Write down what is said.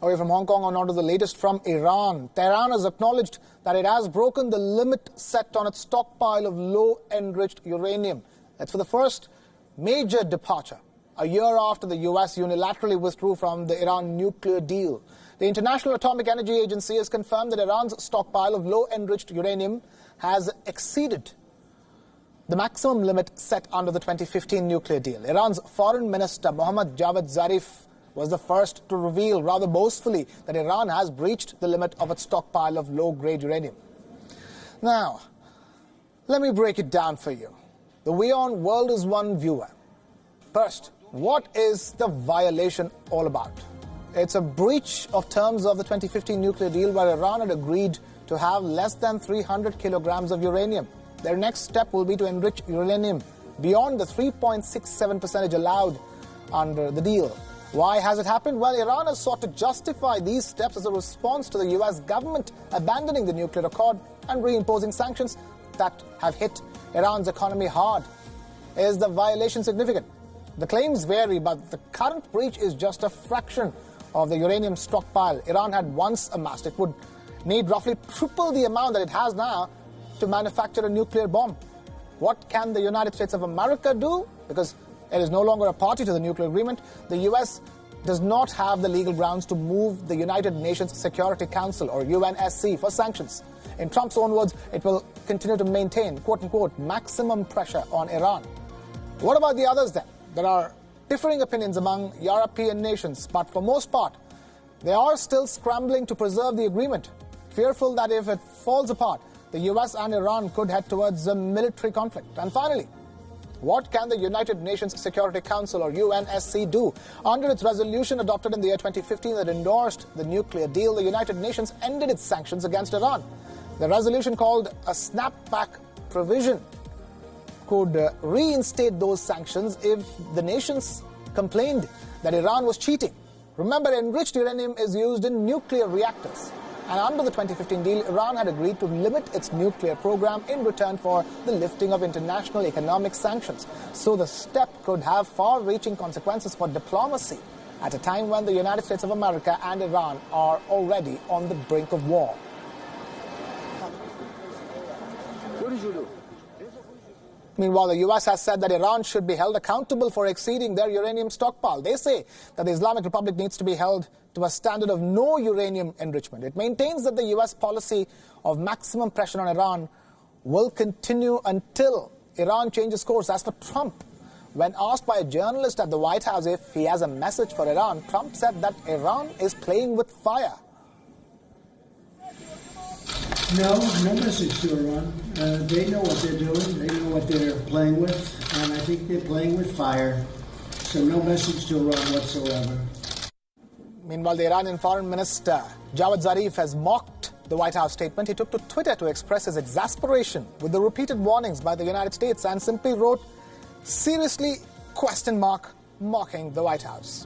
Away from Hong Kong, on to the latest from Iran. Tehran has acknowledged that it has broken the limit set on its stockpile of low-enriched uranium. That's for the first major departure, a year after the US unilaterally withdrew from the Iran nuclear deal. The International Atomic Energy Agency has confirmed that Iran's stockpile of low-enriched uranium has exceeded the maximum limit set under the 2015 nuclear deal. Iran's Foreign Minister Mohammad Javad Zarif was the first to reveal rather boastfully that Iran has breached the limit of its stockpile of low-grade uranium. Now, let me break it down for you. The WION World is One viewer. First, what is the violation all about? It's a breach of terms of the 2015 nuclear deal where Iran had agreed to have less than 300 kilograms of uranium. Their next step will be to enrich uranium beyond the 3.67% allowed under the deal. Why has it happened? Well, Iran has sought to justify these steps as a response to the US government abandoning the nuclear accord and reimposing sanctions that have hit Iran's economy hard. Is the violation significant? The claims vary, but the current breach is just a fraction of the uranium stockpile Iran had once amassed. It would need roughly triple the amount that it has now to manufacture a nuclear bomb. What can the United States of America do? Because it is no longer a party to the nuclear agreement. The US does not have the legal grounds to move the United Nations Security Council, or UNSC, for sanctions. In Trump's own words, it will continue to maintain, quote-unquote, maximum pressure on Iran. What about the others then? There are differing opinions among European nations, but for most part, they are still scrambling to preserve the agreement, fearful that if it falls apart, the US and Iran could head towards a military conflict. And finally, what can the United Nations Security Council, or UNSC, do? Under its resolution adopted in the year 2015 that endorsed the nuclear deal, the United Nations ended its sanctions against Iran. The resolution, called a snapback provision, could reinstate those sanctions if the nations complained that Iran was cheating. Remember, enriched uranium is used in nuclear reactors. And under the 2015 deal, Iran had agreed to limit its nuclear program in return for the lifting of international economic sanctions. So the step could have far-reaching consequences for diplomacy at a time when the United States of America and Iran are already on the brink of war. What did you do? Meanwhile, the US has said that Iran should be held accountable for exceeding their uranium stockpile. They say that the Islamic Republic needs to be held to a standard of no uranium enrichment. It maintains that the US policy of maximum pressure on Iran will continue until Iran changes course. As for Trump, when asked by a journalist at the White House if he has a message for Iran, Trump said that Iran is playing with fire. No message to Iran. They know what they're doing. They know what they're playing with. And I think they're playing with fire. So no message to Iran whatsoever. Meanwhile, the Iranian Foreign Minister Javad Zarif has mocked the White House statement. He took to Twitter to express his exasperation with the repeated warnings by the United States and simply wrote, seriously, ? Mocking the White House.